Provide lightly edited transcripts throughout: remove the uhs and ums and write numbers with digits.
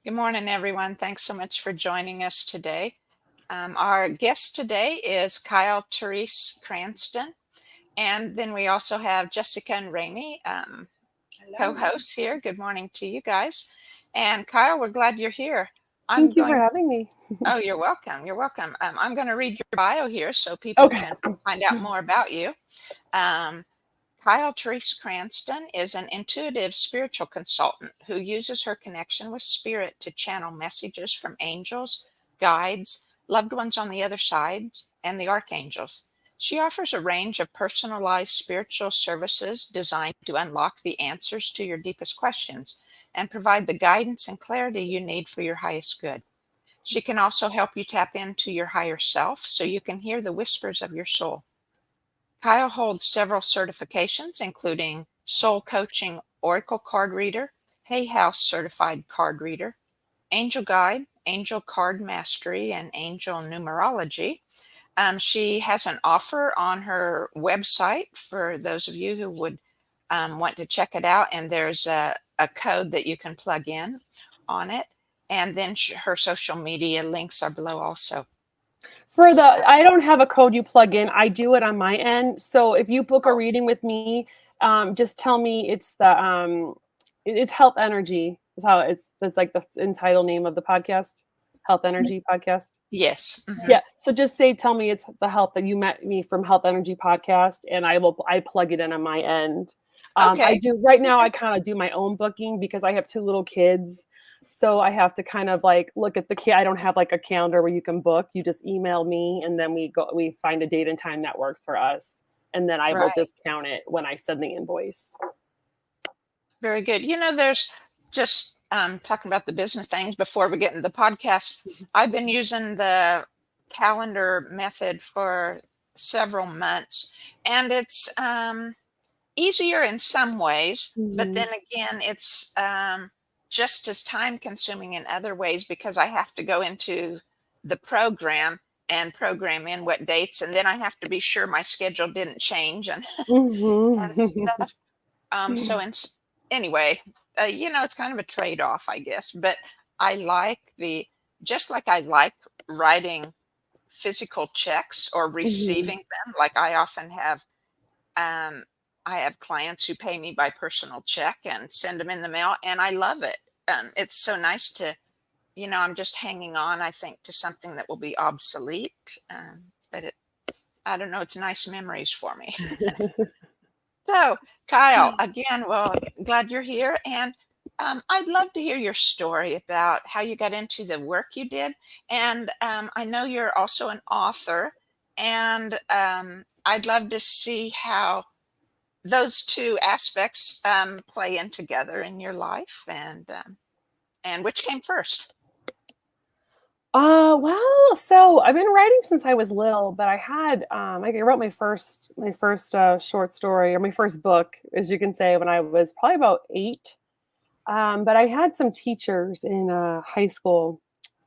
Good morning, everyone. Thanks so much for joining us today. Our guest today is Therese Cranston. And then we also have Jessica and Raimi, co-hosts here. Good morning to you guys. And Kyle, we're glad you're here. Thank you for having me. Oh, you're welcome. You're welcome. I'm going to read your bio here so people can find out more about you. Therese Cranston is an intuitive spiritual consultant who uses her connection with spirit to channel messages from angels, guides, loved ones on the other side, and the archangels. She offers a range of personalized spiritual services designed to unlock the answers to your deepest questions and provide the guidance and clarity you need for your highest good. She can also help you tap into your higher self so you can hear the whispers of your soul. Kyle holds several certifications, including Soul Coaching Oracle Card Reader, Hay House Certified Card Reader, Angel Guide, Angel Card Mastery, and Angel Numerology. She has an offer on her website for those of you who would want to check it out, and there's a code that you can plug in on it. And then her social media links are below also. I don't have a code you plug in. I do it on my end. So if you book a reading with me, just tell me it's Health Energy. Is how that's like the entitled name of the podcast, Health Energy Podcast. Yes. Mm-hmm. Yeah. So just tell me it's the health that you met me from Health Energy Podcast, and I plug it in on my end. Okay. I do right now. I kind of do my own booking because I have 2 little kids. So I have to kind of like look at the kid. I don't have like a calendar where you can book. You just email me and then we find a date and time that works for us. And then I will discount it when I send the invoice. Very good. There's just talking about the business things before we get into the podcast. I've been using the calendar method for several months, and it's easier in some ways, but then again, it's just as time consuming in other ways because I have to go into the program and program in what dates, and then I have to be sure my schedule didn't change and, and stuff. Anyway, it's kind of a trade-off, I guess, but I like just like I like writing physical checks or receiving them. Like I often have, I have clients who pay me by personal check and send them in the mail, and I love it. It's so nice to, I'm just hanging on, I think, to something that will be obsolete. But I don't know, it's nice memories for me. So, Kyle, again, well, glad you're here. And I'd love to hear your story about how you got into the work you did. And I know you're also an author, and I'd love to see how those two aspects play in together in your life, and which came first. Well, so I've been writing since I was little, but I had I wrote my first short story, or my first book, as you can say, when I was probably about 8. But I had some teachers in high school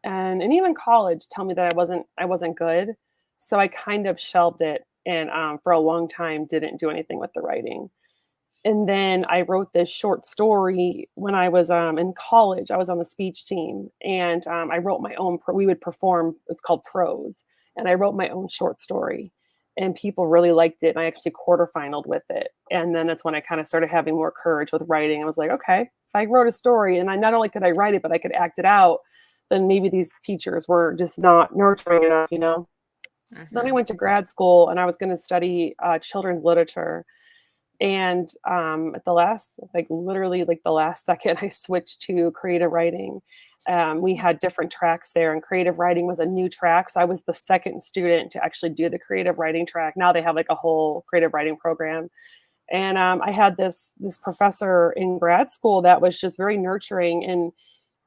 and even college tell me that I wasn't good, so I kind of shelved it, and for a long time didn't do anything with the writing. And then I wrote this short story when I was in college. I was on the speech team, and I wrote my own. We would perform. It's called prose, and I wrote my own short story, and people really liked it. And I actually quarterfinaled with it. And then that's when I kind of started having more courage with writing. I was like, okay, if I wrote a story, and I not only could I write it, but I could act it out, then maybe these teachers were just not nurturing enough, So then I went to grad school, and I was going to study children's literature. And at the last, literally the last second, I switched to creative writing. We had different tracks there, and creative writing was a new track. So I was the second student to actually do the creative writing track. Now they have a whole creative writing program. And I had this professor in grad school that was just very nurturing. And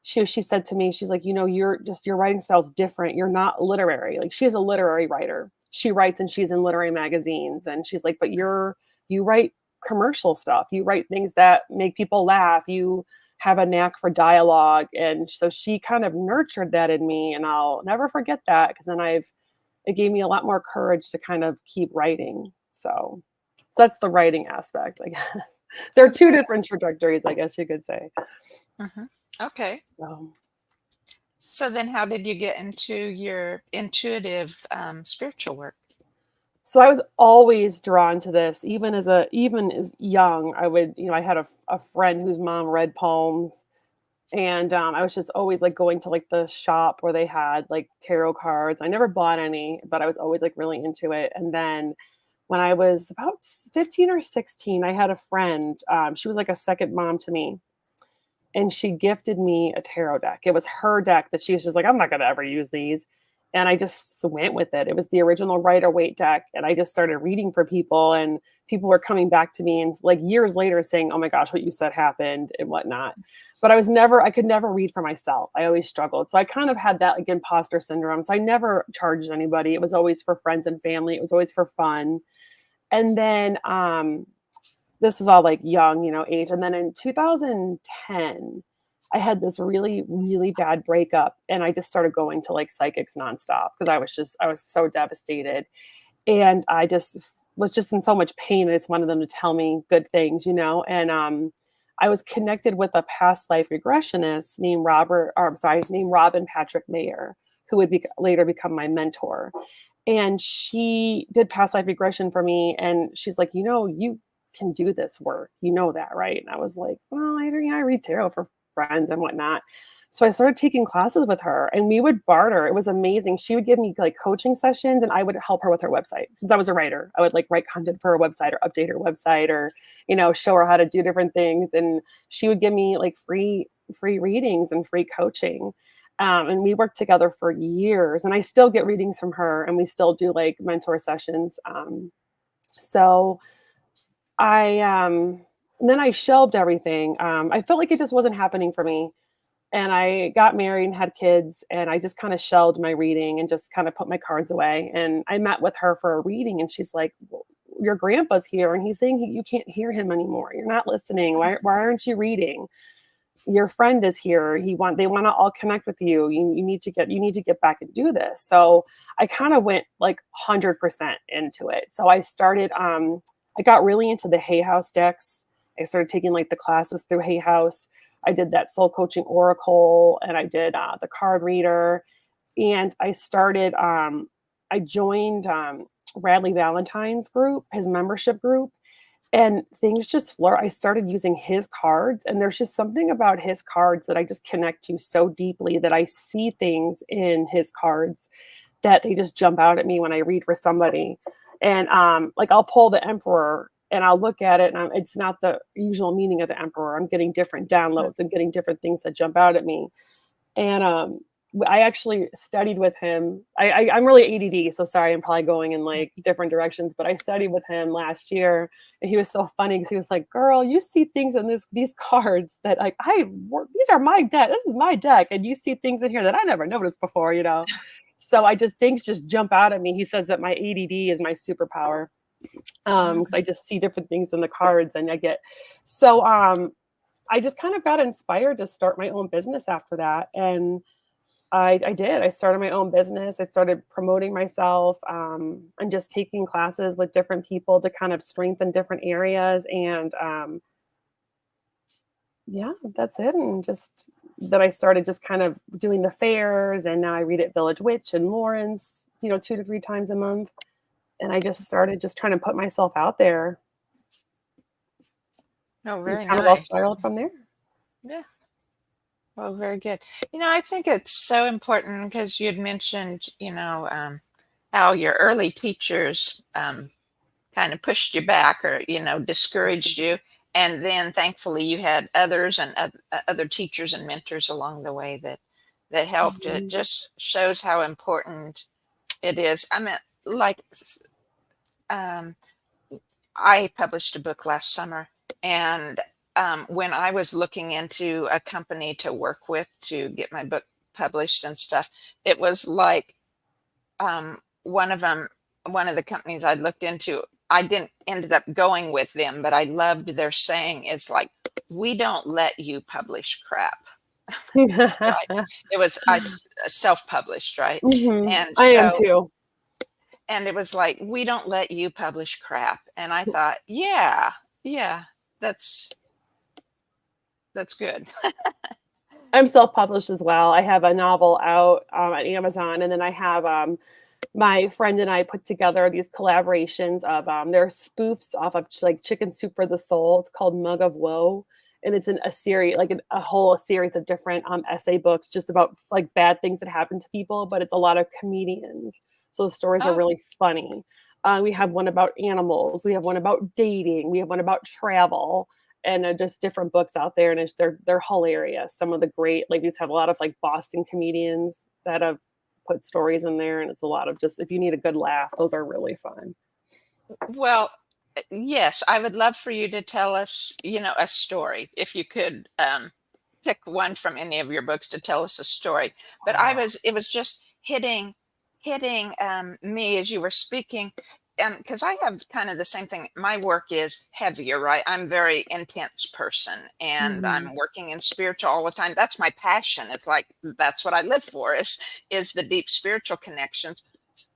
she said to me, she's like, your writing style is different. You're not literary. Like, she is a literary writer. She writes and she's in literary magazines. And she's like, but you write commercial stuff. You write things that make people laugh. You have a knack for dialogue. And so she kind of nurtured that in me, and I'll never forget that, because then it gave me a lot more courage to kind of keep writing. So that's the writing aspect, I guess. There are 2 different trajectories, I guess you could say. Okay. So So then how did you get into your intuitive spiritual work? So I was always drawn to this, even as young. I would, I had a friend whose mom read palms, and I was just always like going to like the shop where they had like tarot cards. I never bought any, but I was always like really into it. And then when I was about 15 or 16, I had a friend. She was like a second mom to me, and she gifted me a tarot deck. It was her deck that she was just like, I'm not going to ever use these. And I just went with it. It was the original Rider Waite deck. And I just started reading for people, and people were coming back to me and like years later saying, oh my gosh, what you said happened and whatnot. But I could never read for myself. I always struggled. So I kind of had that like imposter syndrome. So I never charged anybody. It was always for friends and family. It was always for fun. And then this was all like young, age. And then in 2010, I had this really, really bad breakup, and I just started going to like psychics nonstop because I was so devastated. And I just was just in so much pain. I just wanted them to tell me good things, And I was connected with a past life regressionist named Robin Patrick Mayer, who would later become my mentor. And she did past life regression for me. And she's like, you can do this work. You know that, right? And I was like, well, I read tarot for friends and whatnot. So I started taking classes with her, and we would barter. It was amazing. She would give me like coaching sessions, and I would help her with her website. Since I was a writer, I would like write content for her website or update her website, or, show her how to do different things. And she would give me like free readings and free coaching. And we worked together for years, and I still get readings from her, and we still do like mentor sessions. So I then I shelved everything. I felt like it just wasn't happening for me. And I got married and had kids, and I just kind of shelved my reading and just kind of put my cards away. And I met with her for a reading, and she's like, well, your grandpa's here, and he's saying you can't hear him anymore. You're not listening. Why aren't you reading? Your friend is here. They want to all connect with you. You need to get back and do this. So I kind of went like 100% into it. So I started, I got really into the Hay House decks. I started taking like the classes through Hay House. I did that soul coaching oracle, and I did the card reader. And I started, I joined Radley Valentine's group, his membership group, and things just floor. I started using his cards, and there's just something about his cards that I just connect to so deeply, that I see things in his cards that they just jump out at me when I read for somebody. And like I'll pull the Emperor, and I'll look at it, and it's not the usual meaning of the Emperor. I'm getting different downloads and getting different things that jump out at me. And I actually studied with him. I'm really ADD, so sorry, I'm probably going in like different directions, but I studied with him last year, and he was so funny because he was like, girl, you see things in these cards that like, these are my deck. This is my deck. And you see things in here that I never noticed before, So things just jump out at me. He says that my ADD is my superpower. Because I just see different things in the cards, and I just kind of got inspired to start my own business after that. And I did. I started my own business. I started promoting myself, and just taking classes with different people to kind of strengthen different areas. And yeah, that's it. And just then I started just kind of doing the fairs, and now I read at Village Witch and Lawrence, 2 to 3 times a month. And I just started just trying to put myself out there. Oh, very Kind of all nice. spiraled from there. Yeah. Well, very good. I think it's so important because you'd mentioned, how your early teachers kind of pushed you back or, discouraged you. And then thankfully you had others and other teachers and mentors along the way that helped. It just shows how important it is. I mean, like, I published a book last summer, and when I was looking into a company to work with to get my book published and stuff, it was like one of the companies I looked into, I didn't ended up going with them, but I loved their saying. It's like, we don't let you publish crap. Right. It was self-published, right? And I am so too. and it was like, we don't let you publish crap. And I thought, yeah, that's good. I'm self-published as well. I have a novel out on Amazon, and then I have my friend and I put together these collaborations of they're spoofs off of like Chicken Soup for the Soul. It's called Mug of Woe, and it's a series, like a whole series of different essay books just about like bad things that happen to people, but it's a lot of comedians, so the stories are Oh, really funny. We have one about animals, we have one about dating, we have one about travel, and just different books out there, and they're hilarious. Some of the great, like, these have a lot of like Boston comedians that have put stories in there, and it's a lot of just, if you need a good laugh, those are really fun. well, yes, I would love for you to tell us, a story. If you could pick one from any of your books to tell us a story. But it was just hitting me as you were speaking. Because I have kind of the same thing. My work is heavier, right? I'm a very intense person, and Mhm. I'm working in spiritual all the time. That's my passion. It's like that's what I live for, is the deep spiritual connections.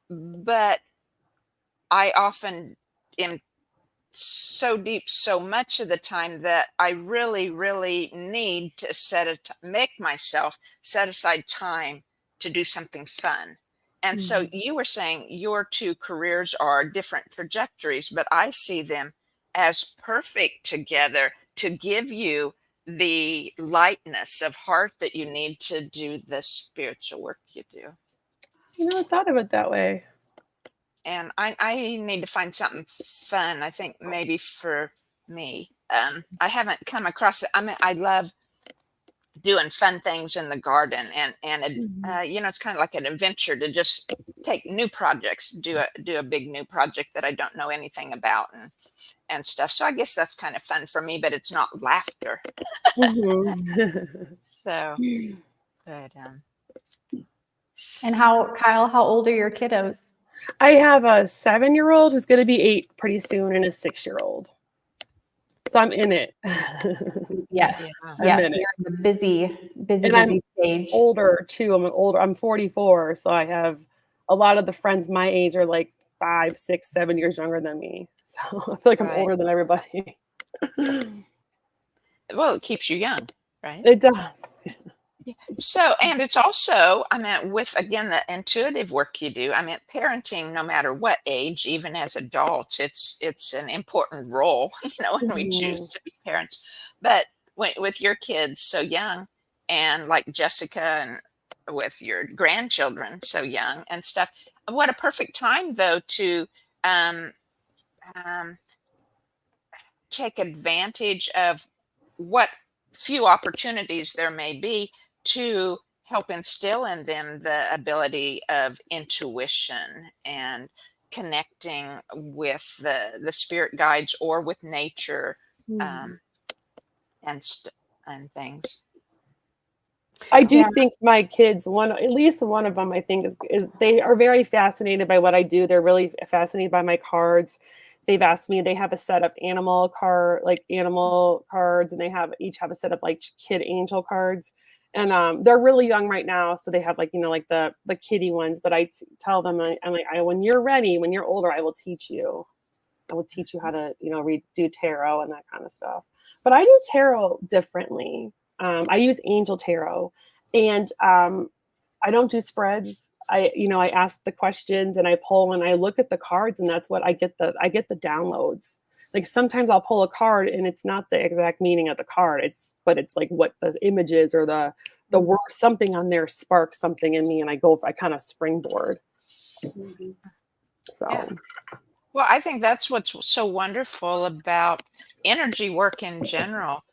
But I often am so deep so much of the time that I really, really need to make myself set aside time to do something fun. And so Mhm. you were saying your two careers are different trajectories, but I see them as perfect together to give you the lightness of heart that you need to do the spiritual work you do. You never thought of it that way. And I need to find something fun. I think maybe for me, I haven't come across it. I mean, I love doing fun things in the garden, and Mhm. it's kind of like an adventure to just take new projects, do a big new project that I don't know anything about, and stuff. So I guess that's kind of fun for me, but it's not laughter. Mhm. So, but And so Kyle, how old are your kiddos? I have a 7-year-old who's going to be 8 pretty soon, and a 6-year-old. So I'm in it. Yes. yeah. I'm Yes. in it. You're in the And I'm busy stage. older too. I'm 44. So I have a lot of the friends my age are like 5, 6, 7 years younger than me. So I feel like I'm Right. older than everybody. Well, it keeps you young, right? It does. Yeah. So, and it's also, I mean, with again the intuitive work you do, I mean, parenting, no matter what age, even as adults, it's an important role, when we choose Mhm. to be parents. But with your kids so young, and like Jessica, and with your grandchildren so young and stuff, what a perfect time though to um, um, take advantage of what few opportunities there may be to help instill in them the ability of intuition and connecting with the spirit guides or with nature, Mhm. um, and and things. I So do Yeah. think my kids, at least one of them, I think is they are very fascinated by what I do. They're really fascinated by my cards. They've asked me, they have a set of animal cards, and they each have a set of like kid angel cards. And they're really young right now, so they have like, like the kitty ones. But tell them, I'm like, when you're ready, when you're older, I will teach you. I will teach you how to, do tarot and that kind of stuff. But I do tarot differently. I use angel tarot, and I don't do spreads. I ask the questions and I pull and I look at the cards, and that's what I get the downloads. Like sometimes I'll pull a card and it's not the exact meaning of the card. But it's like what the image is, or the word, something on there sparks something in me, and I kind of springboard. yeah. So Well, I think that's what's so wonderful about energy work in general,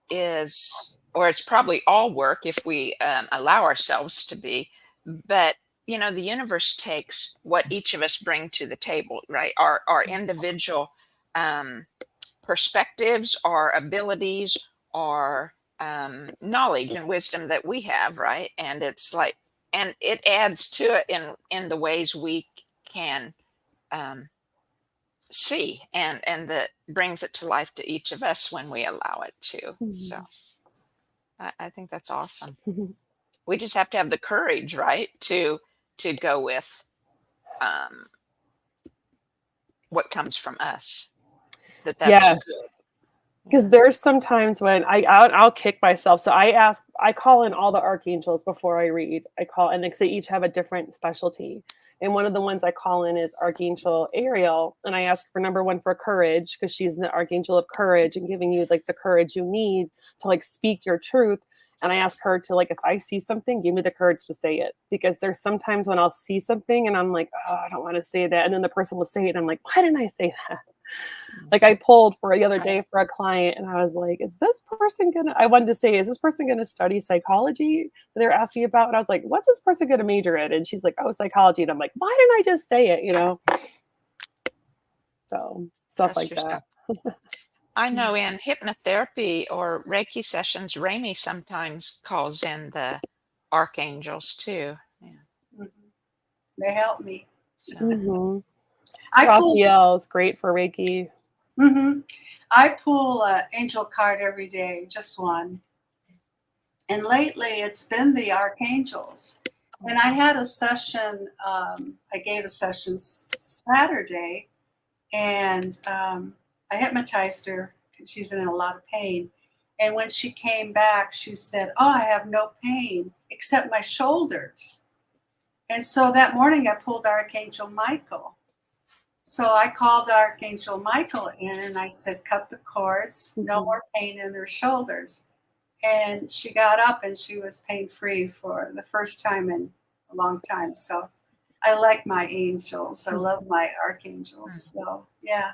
is, or it's probably all work if we allow ourselves to be, but the universe takes what each of us bring to the table, right? Our individual um, perspectives, our abilities, our knowledge and wisdom that we have, right? And it's like, and it adds to it in the ways we can. Um, See, and that brings it to life to each of us when we allow it to. So I think that's awesome. We just have to have the courage, right, to go with um, what comes from us. That's good. yes. Because there's sometimes when I'll kick myself. So I call in all the archangels before I read. I call, and they each have a different specialty. And one of the ones I call in is Archangel Ariel. And I ask for number one for courage, because she's the archangel of courage and giving you like the courage you need to like speak your truth. And I ask her to, like, if I see something, give me the courage to say it. Because there's sometimes when I'll see something and I'm like, oh, I don't want to say that. And then the person will say it. And I'm like, why didn't I say that? Like I pulled for the other day for a client and I was like, I wanted to say, is this person going to study psychology that they're asking about? And I was like, what's this person going to major in? And she's like, oh, psychology. And I'm like, why didn't I just say it? You know? So stuff like that. I know in hypnotherapy or Reiki sessions, Raimi sometimes calls in the archangels too. Yeah. Mm-hmm. They help me. So. Mm-hmm. Raphael is great for Reiki. Mm-hmm. I pull an angel card every day, just one. And lately it's been the archangels. And I had a session, I gave a session Saturday, and I hypnotized her. She's in a lot of pain. And when she came back, she said, oh, I have no pain except my shoulders. And so that morning I pulled Archangel Michael. So I called Archangel Michael in and I said, cut the cords, no more pain in her shoulders. And she got up and she was pain-free for the first time in a long time. So I like my angels. I love my archangels. So yeah.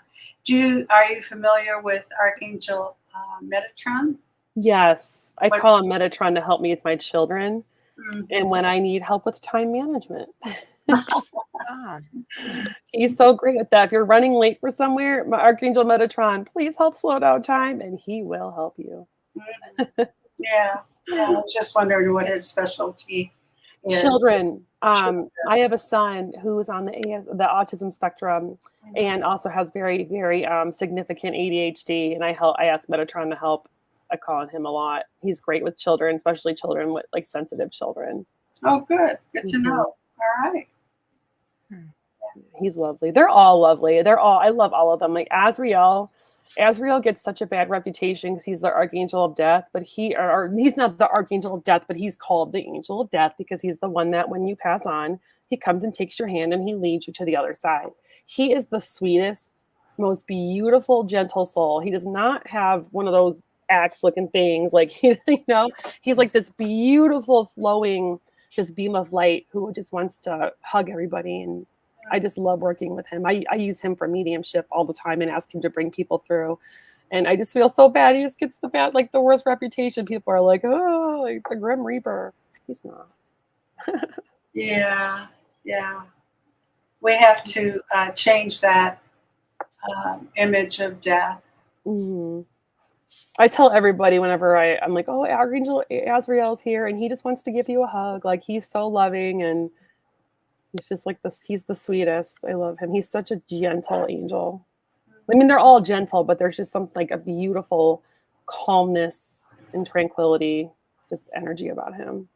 Are you familiar with Archangel Metatron? Yes. I call on Metatron to help me with my children. Mm-hmm. And when I need help with time management. He's so great with that. If you're running late for somewhere, my Archangel Metatron, please help slow down time, and he will help you. Yeah. I was just wondering what his specialty is. Children. I have a son who is on the autism spectrum and also has very, very significant ADHD, and I ask Metatron to help. I call on him a lot. He's great with children, especially children with like sensitive children. Oh, good. Good to know. All right. He's lovely. They're all lovely. I love all of them. Like Azrael gets such a bad reputation because he's the archangel of death, but he's not the archangel of death, but he's called the angel of death because he's the one that when you pass on, he comes and takes your hand and he leads you to the other side. He is the sweetest, most beautiful, gentle soul. He does not have one of those axe looking things. Like, he's like this beautiful flowing, just beam of light who just wants to hug everybody. And I just love working with him. I use him for mediumship all the time and ask him to bring people through. And I just feel so bad. He just gets the worst reputation. People are like, oh, like the Grim Reaper. He's not. Yeah. We have to change that image of death. Mm-hmm. I tell everybody whenever I'm like, oh, Archangel Azrael's here, and he just wants to give you a hug. Like, he's so loving, and he's just like this. He's the sweetest. I love him. He's such a gentle angel. I mean, they're all gentle, but there's just something like a beautiful calmness and tranquility, just energy about him.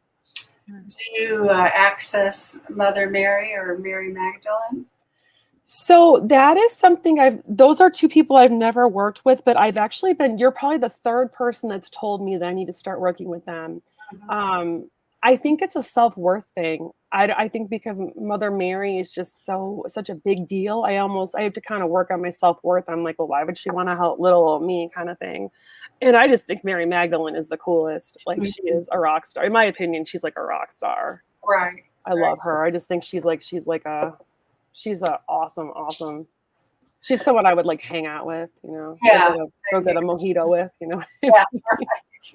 Do you access Mother Mary or Mary Magdalene? So that is something those are two people I've never worked with, but I've actually you're probably the third person that's told me that I need to start working with them. Mm-hmm. I think it's a self-worth thing. I think because Mother Mary is just such a big deal. I have to kind of work on my self-worth. I'm like, well, why would she want to help little old me kind of thing? And I just think Mary Magdalene is the coolest. Like, mm-hmm. She is a rock star. In my opinion, she's like a rock star. Right. I love her. I just think she's a awesome. She's someone I would like hang out with, Yeah. Go get a mojito with, Yeah,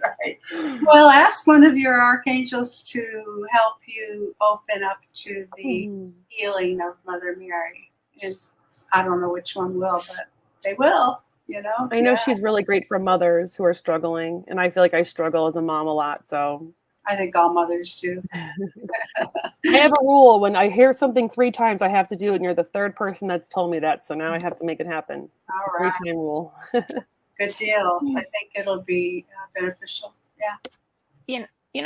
right. Well, ask one of your archangels to help you open up to the healing of Mother Mary. I don't know which one will, but they will, I know she's really great for mothers who are struggling, and I feel like I struggle as a mom a lot, so. I think all mothers do. I have a rule: when I hear something 3 times, I have to do it, and you're the third person that's told me that, so now I have to make it happen. All right. 3-time rule. Good deal. I think it'll be beneficial. Yeah.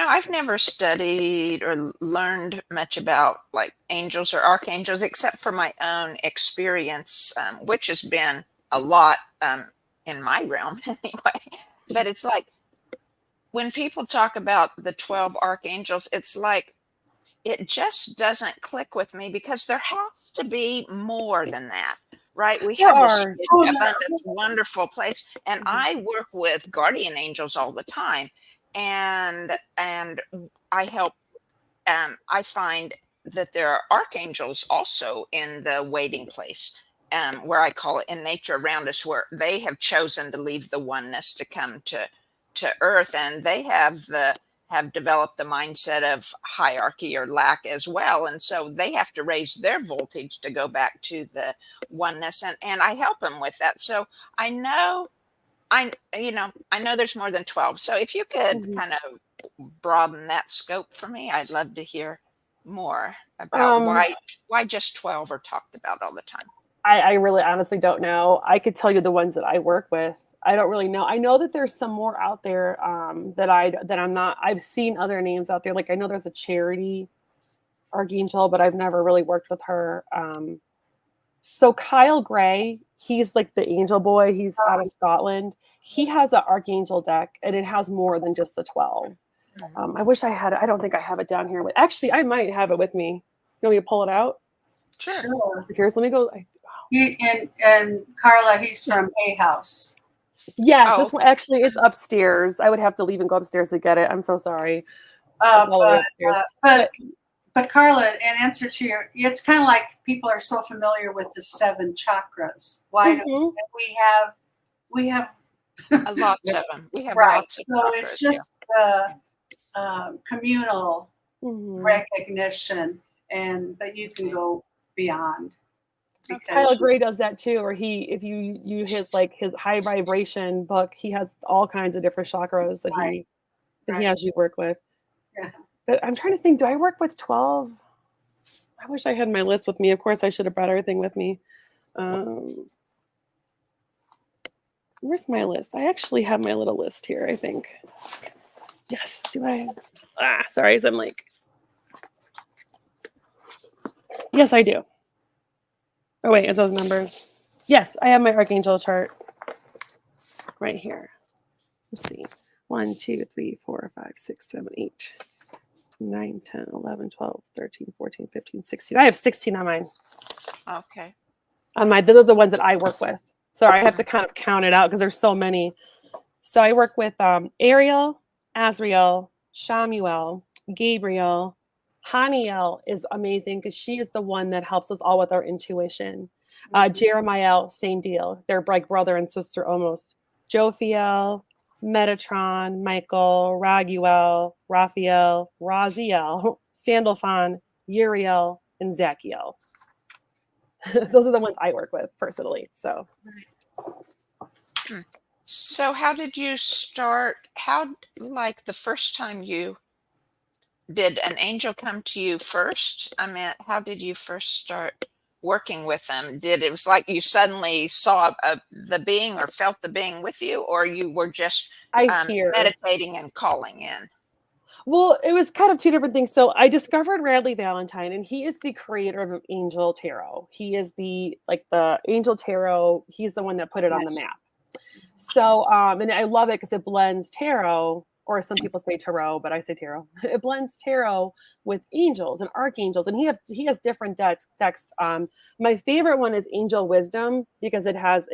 I've never studied or learned much about like angels or archangels, except for my own experience, which has been a lot in my realm anyway. But it's like when people talk about the 12 archangels, it's like it just doesn't click with me because there has to be more than that, right? We There have this are. big, abundant, wonderful place, and I work with guardian angels all the time, and I help. I find that there are archangels also in the waiting place, where I call it in nature around us, where they have chosen to leave the oneness to come to earth, and they have developed the mindset of hierarchy or lack as well, and so they have to raise their voltage to go back to the oneness, and I help them with that. So I know I know there's more than 12. So if you could Mhm. kind of broaden that scope for me, I'd love to hear more about Um, why just 12 are talked about all the time. I really honestly don't know. I could tell you the ones that I work with. I don't really know. I know that there's some more out there that I'm not. I've seen other names out there. Like I know there's a Charity Archangel, but I've never really worked with her. So Kyle Gray, he's like the angel boy. He's out of Scotland. He has an Archangel deck, and it has more than just the 12. I wish I had it. I don't think I have it down here. Actually, I might have it with me. You want me to pull it out? Sure. Here's. Let me go. And Carla, he's from Hay House. Yes, Oh, this one actually it's upstairs. I would have to leave and go upstairs to get it. I'm so sorry. It's all the way upstairs. But Carla, in answer to it's kind of like people are so familiar with the 7 chakras. Why don't we have lots of them. We have right? lots of So chakras, it's just the communal recognition, but you can go beyond. Kyle Gray does that too, or if you his high vibration book, he has all kinds of different chakras that he has you work with. Yeah. But I'm trying to think, do I work with 12? I wish I had my list with me. Of course, I should have brought everything with me. Where's my list? I actually have my little list here, I think. Yes, do I? Sorry, as I'm like, yes, I do. Oh, wait, is those numbers? Yes, I have my Archangel chart right here. Let's see. 1, 2, 3, 4, 5, 6, 7, 8, 9, 10, 11, 12, 13, 14, 15, 16. I have 16 on mine. Okay. Those are the ones that I work with. So I have to kind of count it out because there's so many. So I work with Ariel, Azrael, Shamuel, Gabriel. Haniel is amazing because she is the one that helps us all with our intuition. Jeremiah, same deal. They're like brother and sister almost. Jophiel, Metatron, Michael, Raguel, Raphael, Raziel, Sandalphon, Uriel, and Zachiel. Those are the ones I work with personally. So how did you start? Like the first time did an angel come to you first? I mean, how did you first start working with them? It was like you suddenly saw the being or felt the being with you, or you were just meditating and calling in? Well, it was kind of two different things. So I discovered Radley Valentine, and he is the creator of Angel Tarot. He is the Angel Tarot. He's the one that put it on the map. So, and I love it because it blends tarot, or some people say tarot, but I say tarot. It blends tarot with angels and archangels, and he has different decks. My favorite one is Angel Wisdom because it has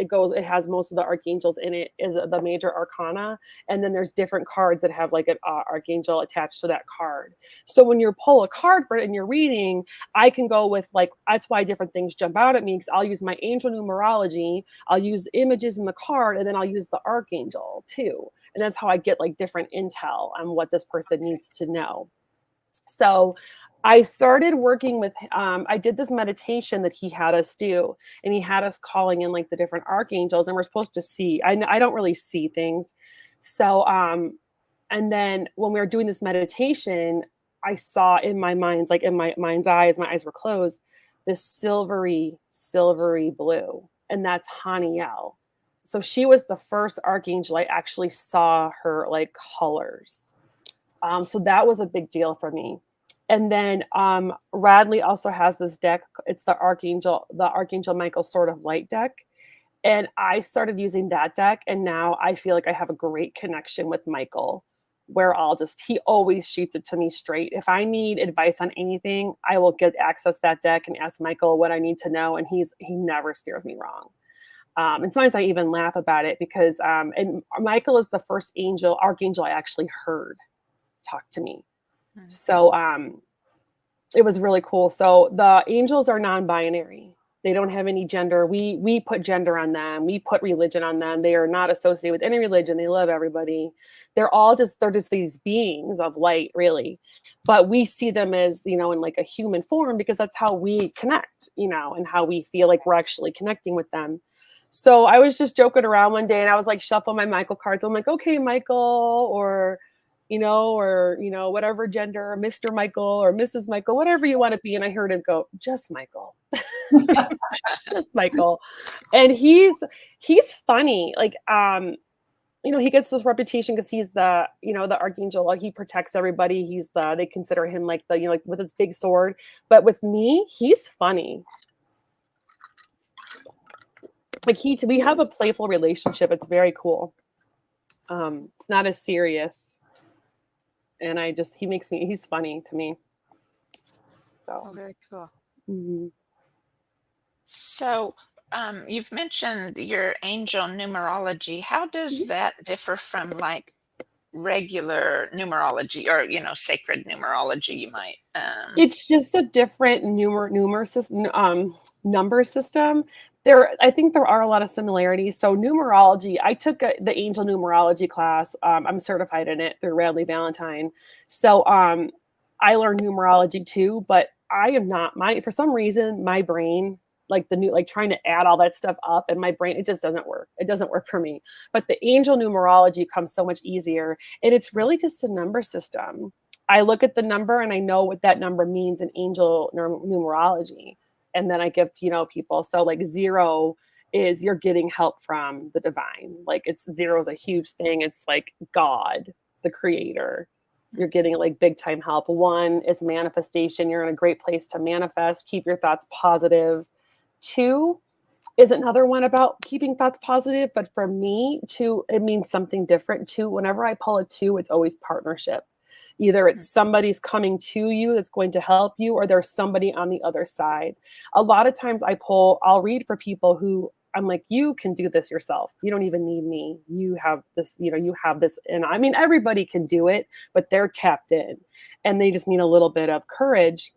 most of the archangels in it, is the major arcana, and then there's different cards that have like an archangel attached to that card. So when you pull a card for it in your reading, I can go with that's why different things jump out at me, because I'll use my Angel Numerology, I'll use the images in the card, and then I'll use the archangel too. And that's how I get like different intel on what this person needs to know. So I started working with, I did this meditation that he had us do, and he had us calling in like the different archangels, and we're supposed to see. I don't really see things. So, and then when we were doing this meditation, I saw in my mind's eyes, my eyes were closed, this silvery blue, and that's Haniel. So she was the first archangel I actually saw her like colors. So that was a big deal for me. And then Radley also has this deck. It's the Archangel Michael Sword of Light deck. And I started using that deck, and now I feel like I have a great connection with Michael, where he always shoots it to me straight. If I need advice on anything, I will get access to that deck and ask Michael what I need to know, and he never steers me wrong. And sometimes I even laugh about it because, and Michael is the first archangel I actually heard talk to me. So it was really cool. So the angels are non-binary. They don't have any gender. We put gender on them. We put religion on them. They are not associated with any religion. They love everybody. They're just these beings of light, really. But we see them as, in like a human form because that's how we connect, and how we feel like we're actually connecting with them. So I was just joking around one day and I was like shuffling my Michael cards. I'm like, okay, Michael, or whatever gender, Mr. Michael or Mrs. Michael, whatever you want to be. And I heard him go, just Michael. Just Michael. And he's funny. Like, he gets this reputation because he's the archangel. He protects everybody. They consider him like like with his big sword. But with me, he's funny. Like we have a playful relationship. It's very cool. It's not as serious. And he's funny to me. So. Oh, very cool. Mm-hmm. So you've mentioned your angel numerology. How does that differ from like regular numerology or, sacred numerology you might? It's just a different number system. I think there are a lot of similarities. So numerology, I took the angel numerology class. I'm certified in it through Radley Valentine. So I learned numerology too, but I am not for some reason, my brain, trying to add all that stuff up, and my brain, it just doesn't work. It doesn't work for me. But the angel numerology comes so much easier. And it's really just a number system. I look at the number and I know what that number means in angel numerology. And then I give, people. So like 0 is you're getting help from the divine. Like 0 is a huge thing. It's like God, the creator. You're getting like big time help. 1 is manifestation. You're in a great place to manifest. Keep your thoughts positive. 2 is another one about keeping thoughts positive. But for me, 2, it means something different. 2, whenever I pull a 2, it's always partnership. Either it's somebody's coming to you that's going to help you, or there's somebody on the other side. A lot of times I'll read for people who I'm like, you can do this yourself. You don't even need me. You have this, you have this. And I mean, everybody can do it, but they're tapped in and they just need a little bit of courage.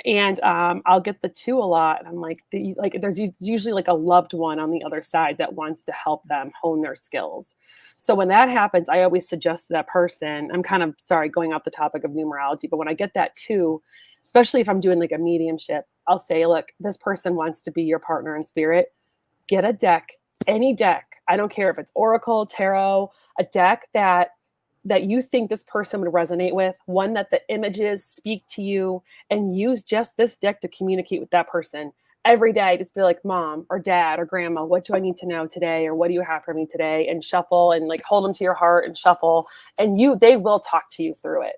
And I'll get the 2 a lot. And I'm like, there's usually like a loved one on the other side that wants to help them hone their skills. So when that happens, I always suggest to that person, I'm kind of going off the topic of numerology, but when I get that 2, especially if I'm doing like a mediumship, I'll say, look, this person wants to be your partner in spirit. Get a deck, any deck. I don't care if it's Oracle, Tarot, a deck that you think this person would resonate with, one that the images speak to you, and use just this deck to communicate with that person every day. Just be like, Mom or Dad or Grandma, what do I need to know today? Or what do you have for me today? And shuffle and like hold them to your heart and shuffle, and they will talk to you through it.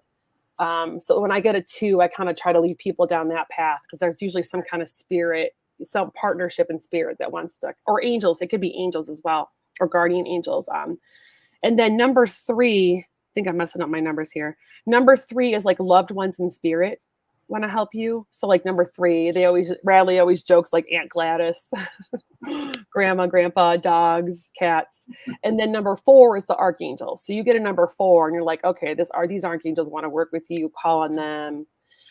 So when I get a 2, I kind of try to lead people down that path because there's usually some kind of spirit, some partnership in spirit that wants to, or angels. It could be angels as well, or guardian angels. And then number 3, I think I'm messing up my numbers here. Number 3 is like loved ones in spirit want to help you. So like number 3, Radley always jokes like Aunt Gladys, Grandma, Grandpa, dogs, cats. And then number 4 is the archangels. So you get a number 4 and you're like, okay, these archangels want to work with you, call on them.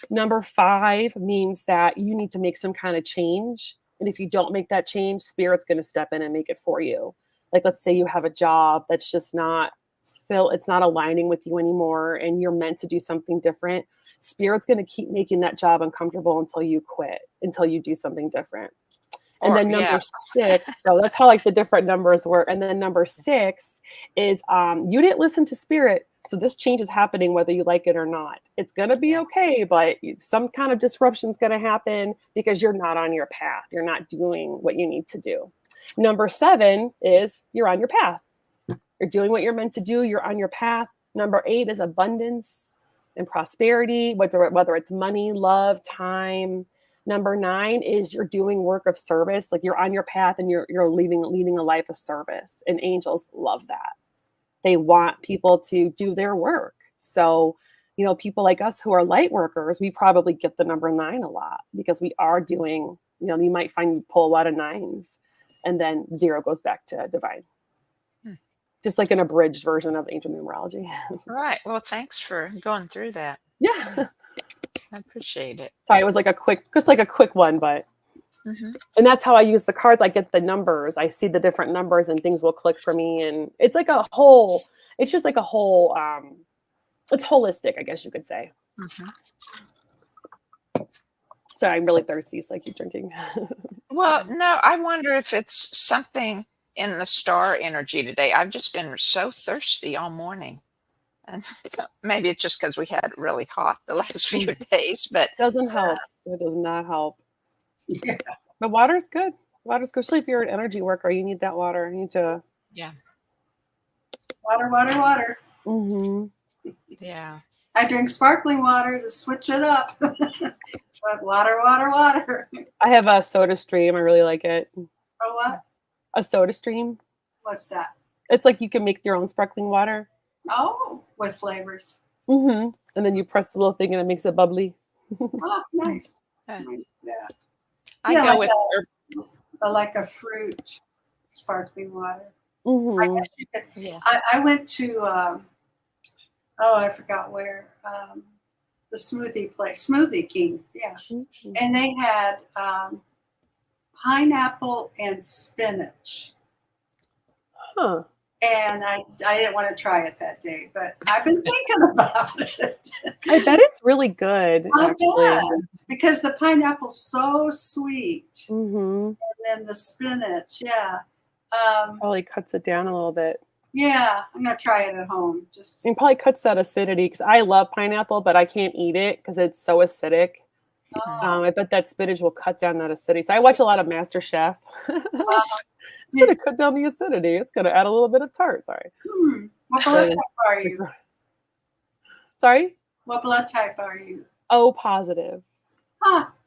Number 5 means that you need to make some kind of change. And if you don't make that change, spirit's going to step in and make it for you. Like, let's say you have a job that's just it's not aligning with you anymore and you're meant to do something different. Spirit's going to keep making that job uncomfortable until you quit, until you do something different. And then number 6, so that's how like the different numbers work. And then number 6 is you didn't listen to spirit. So this change is happening whether you like it or not. It's going to be okay, but some kind of disruption is going to happen because you're not on your path. You're not doing what you need to do. Number 7 is you're on your path. You're doing what you're meant to do. You're on your path. Number 8 is abundance and prosperity, whether it's money, love, time, Number 9 is you're doing work of service, like you're on your path and you're leading a life of service. And angels love that. They want people to do their work. So, people like us who are light workers, we probably get the number 9 a lot because we are doing, you might find you pull a lot of 9s and then 0 goes back to divine. Just like an abridged version of Angel Numerology. Right. Well, thanks for going through that. Yeah. I appreciate it. Sorry, it was like a quick one, but and that's how I use the cards. I get the numbers. I see the different numbers and things will click for me. And it's like it's holistic, I guess you could say. So I'm really thirsty, so I keep drinking. Well, no, I wonder if it's something in the star energy today. I've just been so thirsty all morning. And so maybe it's just because we had it really hot the last few days, but doesn't help. It does not help. Yeah. But water's good. Water's good. Especially if you're an energy worker, you need that water. You need to. Yeah. Water. Yeah. I drink sparkling water to switch it up. But water. I have a Soda Stream. I really like it. Oh, what? A Soda Stream. What's that? It's like you can make your own sparkling water. Oh, with flavors. And then you press the little thing and it makes it bubbly. Oh, nice. Nice. Yeah. I go with like a fruit sparkling water. I guess you could, I went to I forgot where, the smoothie place, Smoothie King, yeah. And they had pineapple and spinach. Huh. And I didn't want to try it that day, but I've been thinking about it. I bet it's really good. Actually. Because the pineapple's so sweet. And then the spinach, probably cuts it down a little bit. Yeah, I'm going to try it at home. It probably cuts that acidity because I love pineapple, but I can't eat it because it's so acidic. I bet that spinach will cut down that acidity. So I watch a lot of MasterChef. It's going to cut down the acidity. It's going to add a little bit of tart. Sorry. What blood type are you? Sorry? What blood type are you? O positive.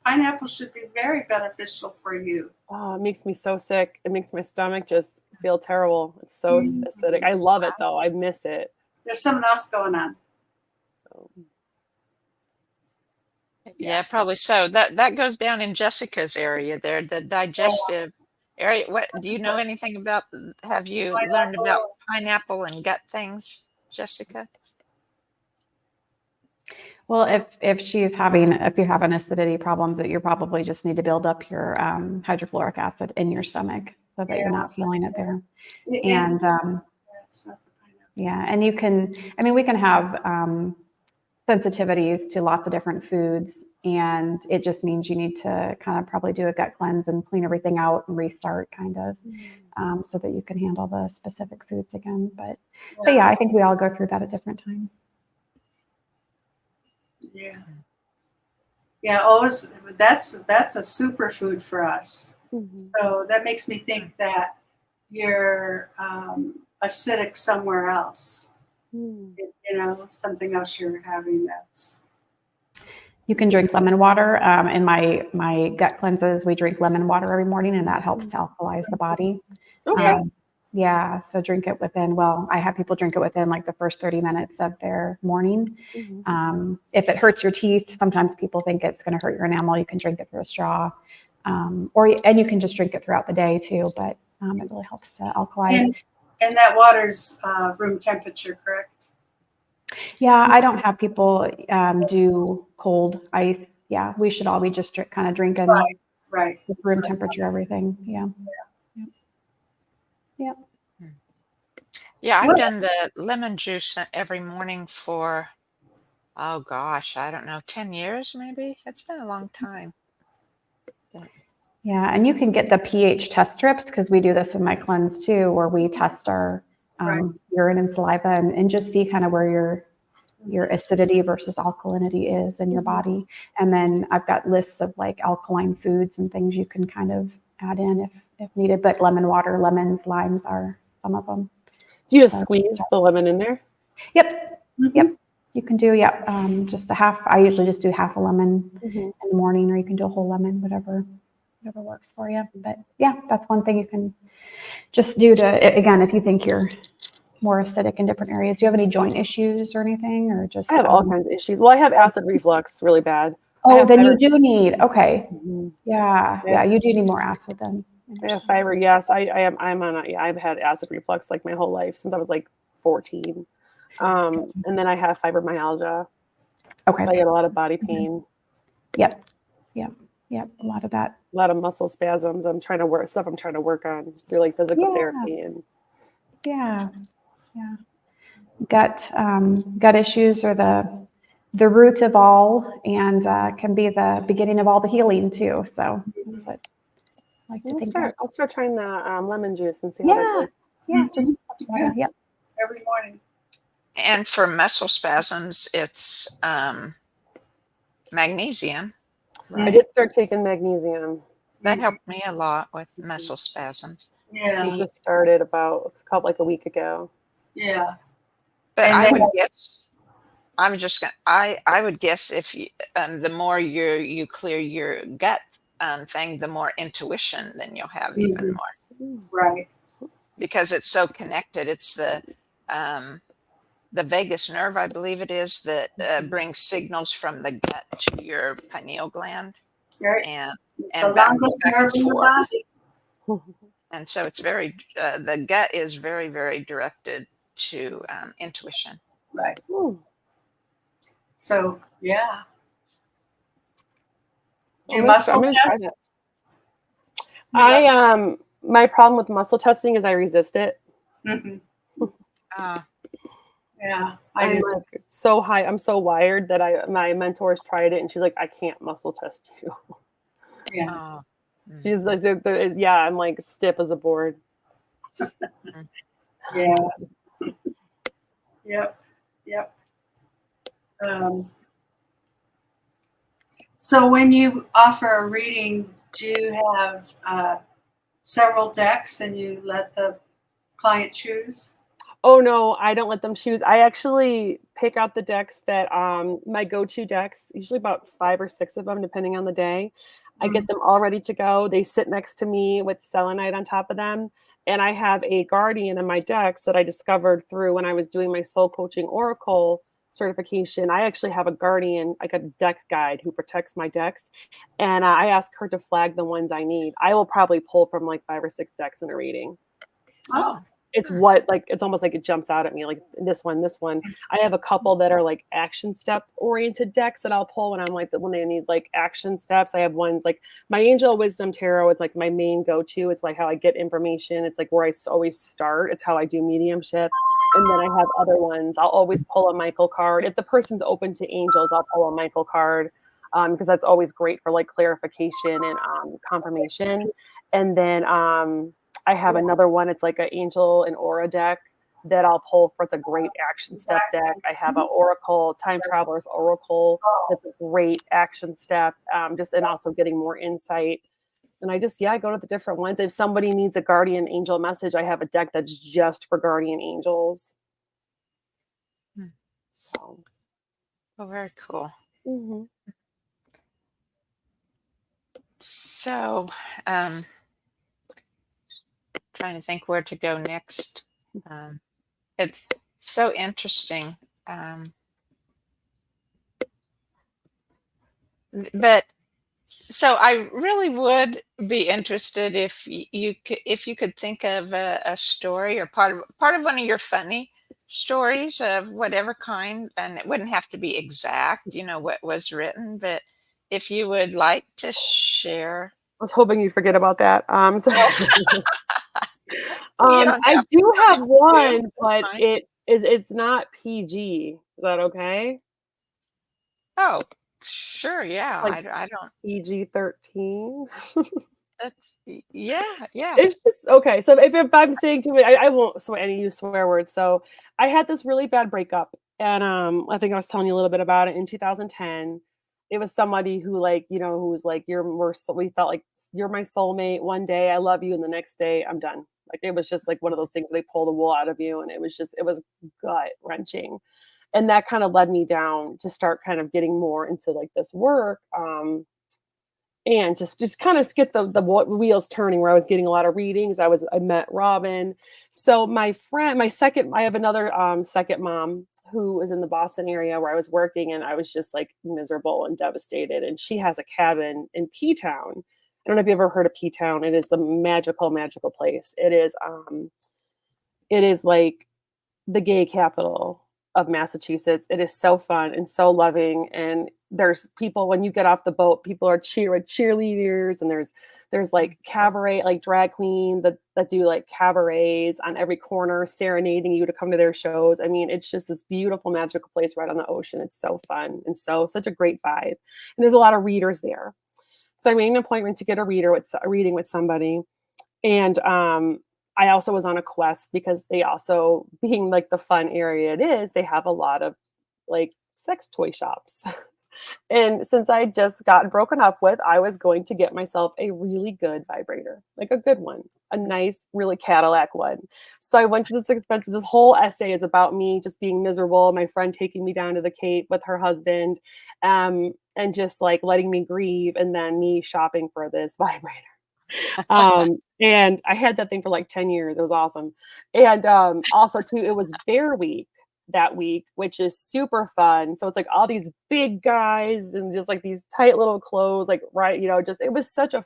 Pineapple should be very beneficial for you. Oh, it makes me so sick. It makes my stomach just feel terrible. It's so acidic. I love it though. I miss it. There's something else going on. Yeah, probably so. That goes down in Jessica's area there, the digestive area. What do you know anything about? Have you learned about pineapple and gut things, Jessica? Well, if you have an acidity problems, that you probably just need to build up your hydrochloric acid in your stomach so that you're not feeling it there. And you can, we can have sensitivities to lots of different foods, and it just means you need to kind of probably do a gut cleanse and clean everything out and restart kind of so that you can handle the specific foods again. But yeah, I think we all go through that at different times. Always, that's a superfood for us. So that makes me think that you're acidic somewhere else. Something else you're having that's. You can drink lemon water. In my gut cleanses, we drink lemon water every morning, and that helps to alkalize the body. So drink it I have people drink it within like the first 30 minutes of their morning. If it hurts your teeth, sometimes people think it's going to hurt your enamel. You can drink it through a straw, and you can just drink it throughout the day too, but it really helps to alkalize. And that water's room temperature, correct? Yeah, I don't have people do cold ice. Yeah, we should all be just kind of drinking with room temperature, everything. Yeah, I've done the lemon juice every morning for, I don't know, 10 years maybe. It's been a long time. Yeah, and you can get the pH test strips because we do this in my cleanse too, where we test our urine and saliva and just see kind of where your acidity versus alkalinity is in your body. And then I've got lists of like alkaline foods and things you can kind of add in if needed. But lemon water, lemons, limes are some of them. Do you just squeeze the lemon in there? Yep. You can do, just a half. I usually just do half a lemon Mm-hmm. in the morning, or you can do a whole lemon, whatever works for you. But yeah, that's one thing you can just do to, again, if you think you're more acidic in different areas. Do you have any joint issues or anything, or just? I have all kinds of issues. Well, I have acid reflux really bad. Oh, then you do need, okay. Mm-hmm. Yeah, you do need more acid then. I have fiber. Yes, I'm on I've had acid reflux like my whole life since I was like 14. And then I have fibromyalgia. Okay. I get a lot of body pain. Yep. A lot of that. A lot of muscle spasms. I'm trying to work on through like physical therapy and gut issues are the root of all, and can be the beginning of all the healing too. So that's what I like to think of. I'll start trying the lemon juice and see how that goes. Yeah, just water. Yep. Every morning. And for muscle spasms, it's magnesium. I did start taking magnesium. That helped me a lot with muscle spasms. Yeah. I just started about a week ago. Yeah. But And I then- would guess, I would guess if you, the more you clear your gut thing, the more intuition then you'll have even more. Right. Because it's so connected. It's the vagus nerve, I believe it is, that brings signals from the gut to your pineal gland. Right. And It's the longest nerve in the body. And so it's very, the gut is very, very directed to intuition. Right. So, yeah. Do muscle tests? My problem with muscle testing is I resist it. Mm-hmm. Yeah. I'm like so high. I'm so wired that my mentor's tried it and she's like, I can't muscle test you. Yeah. She's like, yeah, I'm like stiff as a board. Yeah. Yep. So when you offer a reading, do you have several decks and you let the client choose? Oh no, I don't let them choose. I actually pick out the decks that my go-to decks, usually about 5 or 6 of them, depending on the day. I get them all ready to go. They sit next to me with selenite on top of them. And I have a guardian in my decks that I discovered through when I was doing my soul coaching oracle certification. I actually have a guardian, like a deck guide who protects my decks. And I ask her to flag the ones I need. I will probably pull from like 5 or 6 decks in a reading. Oh. It's it's almost like it jumps out at me, like this one. I have a couple that are like action step oriented decks that I'll pull when when they need like action steps. I have ones like my Angel Wisdom Tarot is like my main go-to. It's like how I get information. It's like where I always start. It's how I do mediumship. And then I have other ones. I'll always pull a Michael card. If the person's open to angels, I'll pull a Michael card. Because that's always great for like clarification and confirmation. And then I have another one. It's like an angel and aura deck that I'll pull for. It's a great action step deck. I have an oracle, time traveler's oracle. That's a great action step. And also getting more insight. And I go to the different ones. If somebody needs a guardian angel message, I have a deck that's just for guardian angels. So. Oh, very cool. Mm-hmm. So, trying to think where to go next. It's so interesting. But so I really would be interested if you could think of a story or part of one of your funny stories of whatever kind, and it wouldn't have to be exact, what was written, but if you would like to share. I was hoping you'd forget about that. I do have one, but it's not PG. Is that okay? Oh, sure. Yeah. Like I don't. PG-13. That's yeah. It's just okay. So if I'm saying too many, I won't use swear words. So I had this really bad breakup, and I think I was telling you a little bit about it in 2010. It was somebody who who was like, we felt like you're my soulmate. One day I love you, and the next day I'm done. Like it was just like one of those things where they pull the wool out of you, and it was gut wrenching. And that kind of led me down to start kind of getting more into like this work. And just kind of get the wheels turning, where I was getting a lot of readings. I met Robin. So my second, I have another second mom who was in the Boston area where I was working, and I was just like miserable and devastated. And she has a cabin in P-Town. I don't know if you ever heard of P-Town. It is the magical place. It is like the gay capital of Massachusetts. It is so fun and so loving. And there's people, when you get off the boat, people are cheerleaders, and there's like cabaret, like drag queen that do like cabarets on every corner, serenading you to come to their shows. I mean, it's just this beautiful, magical place right on the ocean. It's so fun and such a great vibe. And there's a lot of readers there. So I made an appointment to get a reading with somebody. And I also was on a quest, because they also, being like the fun area it is, they have a lot of like sex toy shops. And since I just gotten broken up with, I was going to get myself a really good vibrator, like a good one, a nice, really Cadillac one. So I went to this whole essay is about me just being miserable, my friend taking me down to the Cape with her husband, and just like letting me grieve, and then me shopping for this vibrator. And I had that thing for like 10 years. It was awesome. And also too, it was Bear Week that week, which is super fun. So it's like all these big guys and just like these tight little clothes, like, right, just, it was such a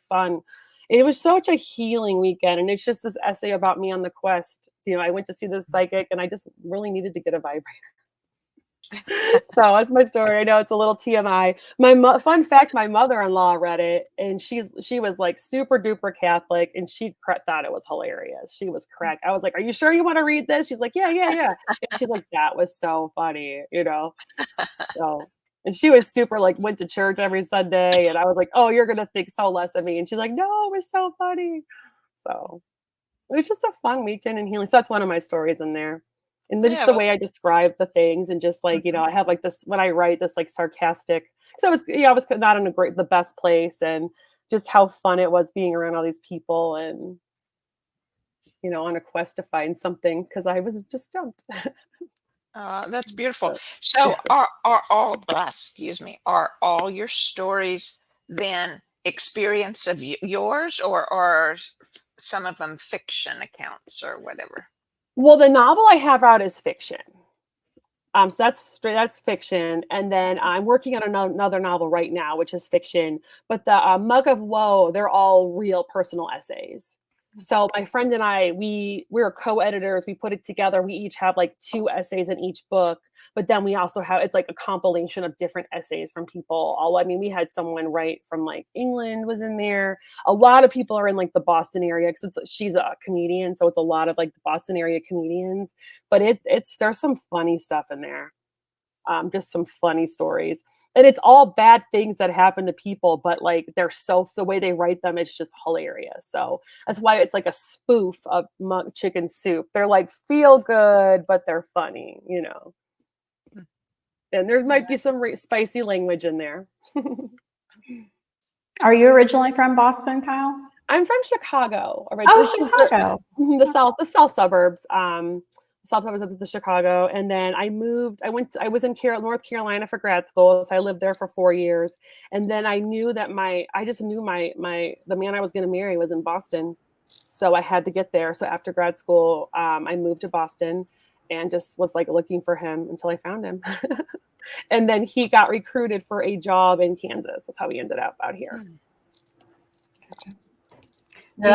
healing weekend. And it's just this essay about me on the quest. I went to see this psychic, and I just really needed to get a vibrator. So that's my story. I know it's a little TMI. Fun fact, my mother-in-law read it, and she was like super duper Catholic, and she thought it was hilarious. She was cracked. I was like, "Are you sure you want to read this?" She's like, "Yeah." And she's like, "That was so funny," So, and she was super like, went to church every Sunday, and I was like, "Oh, you're gonna think so less of me," and she's like, "No, it was so funny." So it was just a fun weekend and healing. So that's one of my stories in there. And just the way I describe the things, and just like, I have like this, when I write this like sarcastic, because I was not in the best place, and just how fun it was being around all these people, and, on a quest to find something, because I was just dumped. That's beautiful. So are all your stories then experience of yours, or are some of them fiction accounts or whatever? Well, the novel I have out is fiction. So that's fiction. And then I'm working on another novel right now, which is fiction. But the Mug of Woe, they're all real personal essays. So my friend and I, we're co-editors. We put it together. We each have like 2 essays in each book. But then we also have, it's like a compilation of different essays from people. We had someone write from like England was in there. A lot of people are in like the Boston area, because she's a comedian. So it's a lot of like the Boston area comedians. But there's some funny stuff in there. Just some funny stories. And it's all bad things that happen to people, but like the way they write them, it's just hilarious. So that's why it's like a spoof of Chicken Soup. They're like feel good, but they're funny, And there might be some spicy language in there. Are you originally from Boston, Kyle? I'm from Chicago originally. Oh, Chicago. The south suburbs. South suburbs of the Chicago, and then I moved. I was in North Carolina for grad school, so I lived there for 4 years. And then I knew that the man I was going to marry was in Boston, so I had to get there. So after grad school, I moved to Boston, and just was like looking for him until I found him. And then he got recruited for a job in Kansas. That's how he ended up out here. Go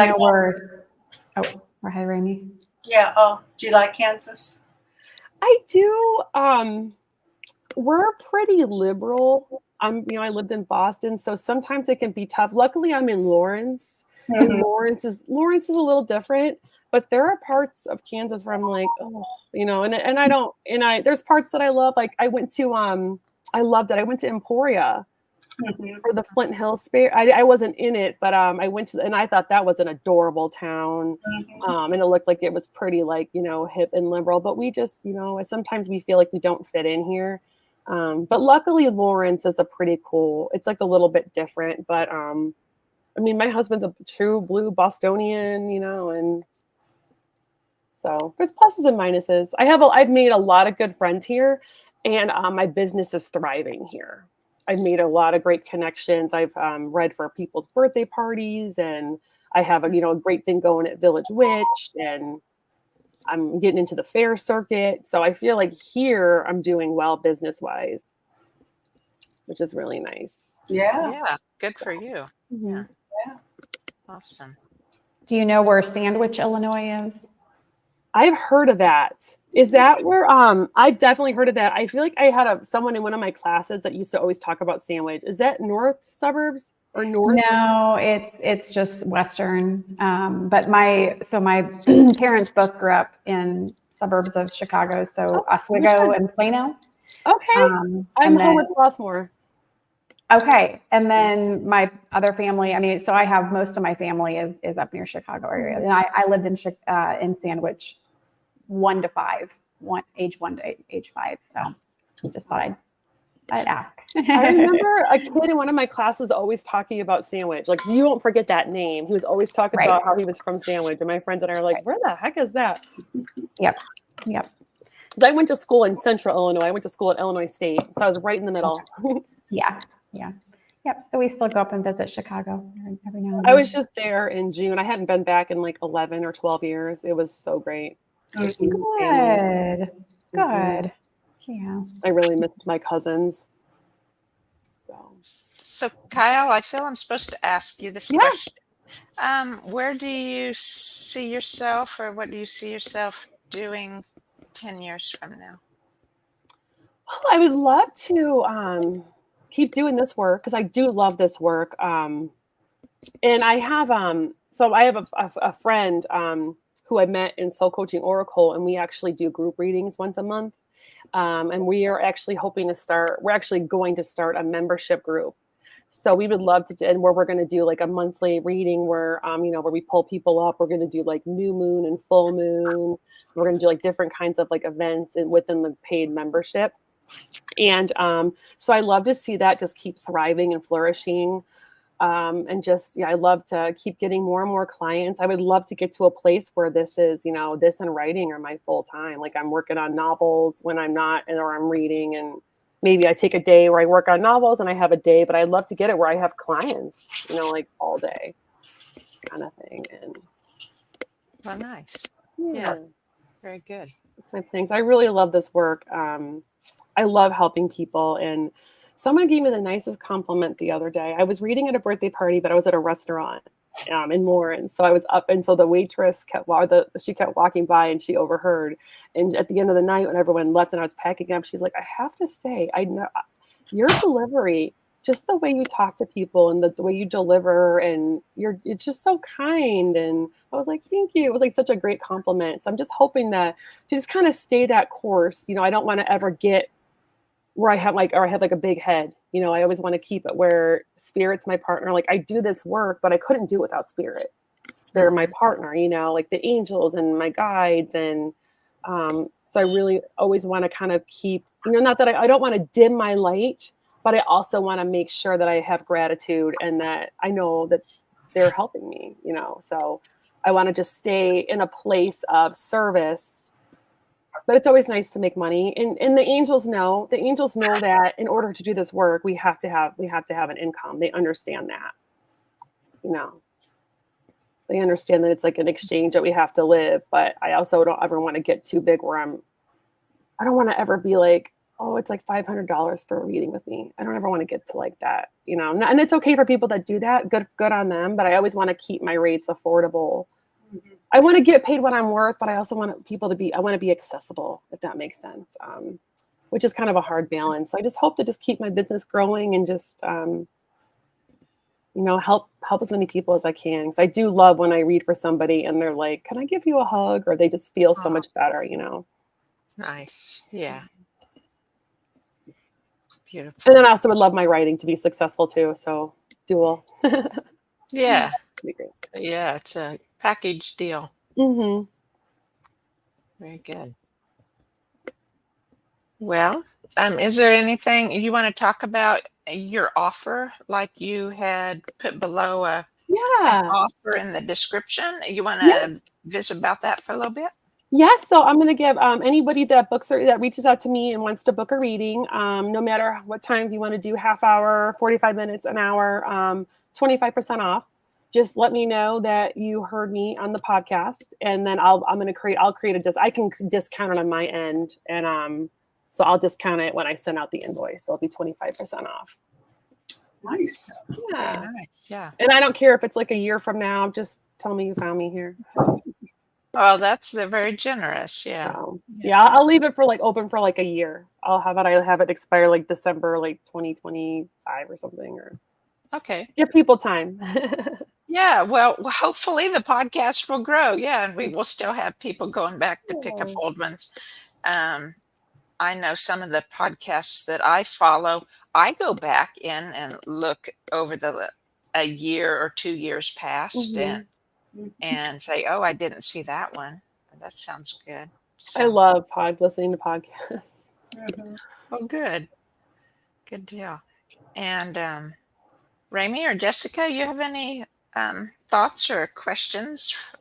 ahead, Rami. Yeah. Oh, do you like Kansas? I do. We're pretty liberal. I lived in Boston, so sometimes it can be tough. Luckily, I'm in Lawrence, and Lawrence is a little different. But there are parts of Kansas where I'm like, oh, there's parts that I love. Like I went to, I loved it. I went to Emporia for the Flint Hills Fair. I wasn't in it, but I went to, and I thought that was an adorable town. And it looked like it was pretty like, hip and liberal, but we just, sometimes we feel like we don't fit in here. But luckily Lawrence is it's like a little bit different, but my husband's a true blue Bostonian, and so there's pluses and minuses. I've made a lot of good friends here. And my business is thriving here. I've made a lot of great connections. I've read for people's birthday parties, and I have a great thing going at Village Witch, and I'm getting into the fair circuit. So I feel like here I'm doing well business wise, which is really nice. Yeah. Yeah, good for you. Mhm. Yeah. Awesome. Do you know where Sandwich, Illinois is? I've heard of that. Is that where I've definitely heard of that. I feel like I had someone in one of my classes that used to always talk about Sandwich. Is that north suburbs or north? No, it's just Western. But my parents both grew up in suburbs of Chicago, so Oswego and Plano. Okay. Um, I'm and home then with Flossmoor. okay, and then my other family. I mean, so I have most of my family is up near Chicago area, and I lived in Sandwich, 1 to 5, age 1 to age 5. So just thought I'd ask. I remember a kid in one of my classes always talking about Sandwich. Like, you won't forget that name. He was always talking Right. about how he was from Sandwich. And my friends and I are like, where the heck is that? Yep. 'Cause I went to school in Central Illinois. I went to school at Illinois State. So I was right in the middle. Yeah. Yep. So we still go up and visit Chicago every now and then. I was just there in June. I hadn't been back in like 11 or 12 years. It was so great. Good. Yeah. I really missed my cousins. So Kyle, I feel I'm supposed to ask you this question. Where do you see yourself, or what do you see yourself doing 10 years from now? Well, I would love to keep doing this work because I do love this work. And I have a friend who I met in Soul Coaching Oracle, and we actually do group readings once a month. And we are actually we're actually going to start a membership group. So we would love to, and where we're going to do like a monthly reading where, where we pull people up. We're going to do like new moon and full moon. We're going to do like different kinds of like events within the paid membership. And so I love to see that just keep thriving and flourishing. And just, I love to keep getting more and more clients. I would love to get to a place where this is, this and writing are my full time. Like I'm working on novels when I'm not, or I'm reading, and maybe I take a day where I work on novels and I have a day, but I'd love to get it where I have clients, like all day kind of thing. And Well, nice. yeah. Very good. That's my things. I really love this work. I love helping people. And someone gave me the nicest compliment the other day. I was reading at a birthday party, but I was at a restaurant in Lawrence. So I was up, and so the waitress kept walking by, and she overheard. And at the end of the night, when everyone left and I was packing up, she's like, "I have to say, I know your delivery, just the way you talk to people and the way you deliver, and it's just so kind." And I was like, "Thank you." It was like such a great compliment. So I'm just hoping that to just kind of stay that course. I don't want to ever get where I have a big head. I always want to keep it where spirit's my partner. Like I do this work, but I couldn't do it without spirit. They're my partner, like the angels and my guides. And so I really always want to kind of keep, not that I don't want to dim my light, but I also want to make sure that I have gratitude and that I know that they're helping me, so I want to just stay in a place of service. But it's always nice to make money. And the angels know that in order to do this work, we have to have an income. They understand that, they understand that it's like an exchange that we have to live. But I also don't ever want to get too big where I don't want to ever be like, oh, it's like $500 for a reading with me. I don't ever want to get to like that, and it's okay for people that do that. Good on them. But I always want to keep my rates affordable. I want to get paid what I'm worth, but I also want people I want to be accessible, if that makes sense, which is kind of a hard balance. So I just hope to just keep my business growing and just, help as many people as I can. Because I do love when I read for somebody and they're like, "Can I give you a hug?" Or they just feel so much better, Nice. Yeah. Beautiful. And then I also would love my writing to be successful too. So dual. Yeah. Be great. Yeah. It's a package deal. Mm-hmm. Very good. Well, is there anything you want to talk about your offer, like you had put below an offer in the description? You want to visit about that for a little bit? Yes, so I'm going to give anybody that that reaches out to me and wants to book a reading, no matter what time, if you want to do half hour, 45 minutes, an hour, 25% off. Just let me know that you heard me on the podcast, and then I'll create I can discount it on my end, and so I'll discount it when I send out the invoice. So it'll be 25% off. Nice. Yeah. Very nice. Yeah. And I don't care if it's like a year from now. Just tell me you found me here. Well, they're very generous. Yeah. So, yeah, I'll leave it for open for a year. I'll have it expire December 2025 or something, or Okay. give people time. Yeah. Well, hopefully the podcast will grow. Yeah. And we will still have people going back to pick up old ones. I know some of the podcasts that I follow, I go back in and look over a year or 2 years past and say, oh, I didn't see that one. That sounds good. So, I love listening to podcasts. oh, good. Good deal. And Rami or Jessica, you have any thoughts or questions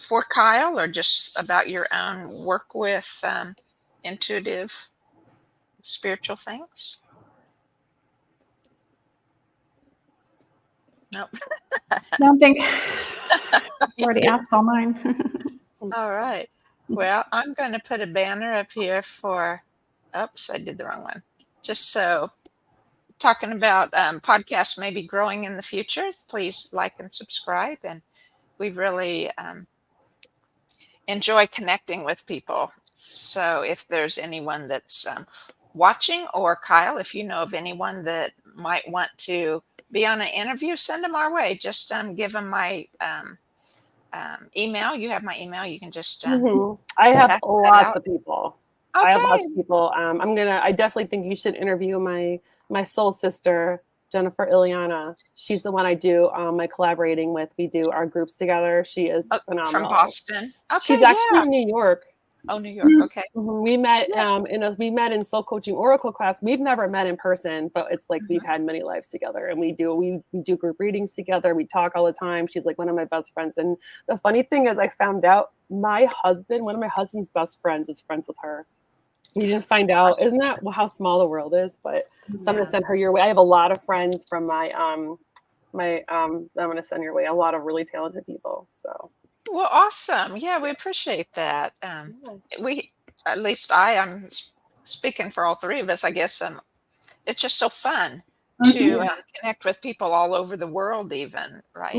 for Kyle, or just about your own work with intuitive spiritual things? Nope. I don't think I've already asked all mine. All right. Well, I'm going to put a banner up here for, oops, I did the wrong one. Just so, talking about podcasts maybe growing in the future, please like and subscribe. And we really enjoy connecting with people. So if there's anyone that's watching, or Kyle, if you know of anyone that might want to be on an interview, send them our way. Just give them my email. You have my email. You can just I have lots of people. Okay. I have lots of people. I definitely think you should interview my soul sister, Jennifer Ileana. She's the one I do my collaborating with. We do our groups together. She is phenomenal. From Boston. Okay, she's actually in New York. Oh, New York. Okay. We met in soul coaching oracle class. We've never met in person, but it's like we've had many lives together, and we do group readings together. We talk all the time. She's like one of my best friends. And the funny thing is, I found out one of my husband's best friends is friends with her. We didn't find out. Isn't that how small the world is? But so I'm gonna send her your way. I have a lot of friends from my I'm gonna send your way a lot of really talented people. So. Well, awesome. Yeah, we appreciate that. At least I'm speaking for all three of us, I guess. It's just so fun to connect with people all over the world, even, right?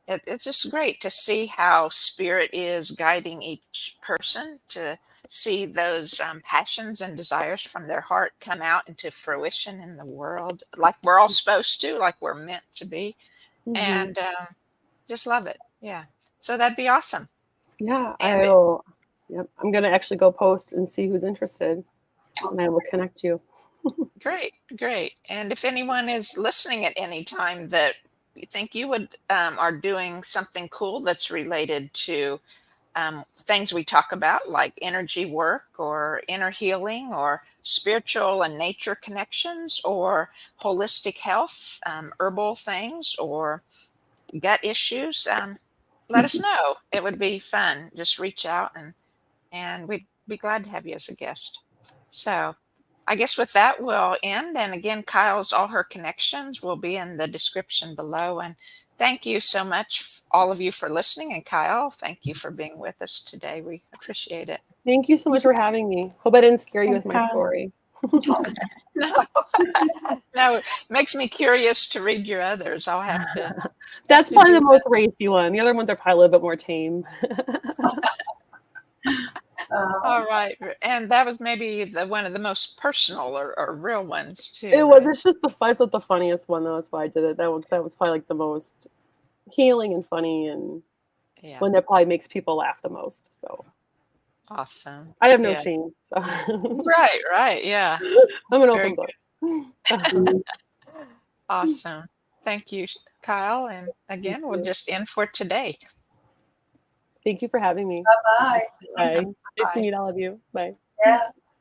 And it's just great to see how spirit is guiding each person to see those passions and desires from their heart come out into fruition in the world, like we're all supposed to, like we're meant to be. And just love it. Yeah. So that'd be awesome. Yeah. I'm going to actually go post and see who's interested, and I will connect you. Great. And if anyone is listening at any time that you think you are doing something cool that's related to things we talk about, like energy work or inner healing or spiritual and nature connections or holistic health, herbal things, or gut issues, let us know. It would be fun. Just reach out and we'd be glad to have you as a guest. So I guess with that we'll end. And again, all her connections will be in the description below. And thank you so much, all of you, for listening. And Kyle, thank you for being with us today. We appreciate it. Thank you so much for having me. Hope I didn't scare you with my story. No, it makes me curious to read your others. I'll have to. That's probably the most racy one. The other ones are probably a little bit more tame. All right, and that was maybe one of the most personal or real ones too. It was. It's just it's not the funniest one though. That's why I did it. That was probably like the most healing and funny, and one that probably makes people laugh the most. So. Awesome. I have no shame. So. Right. Yeah. I'm an open book. Awesome. Thank you, Kyle. And again, we'll just end for today. Thank you for having me. Bye-bye. Bye. Nice to meet all of you. Bye. Yeah.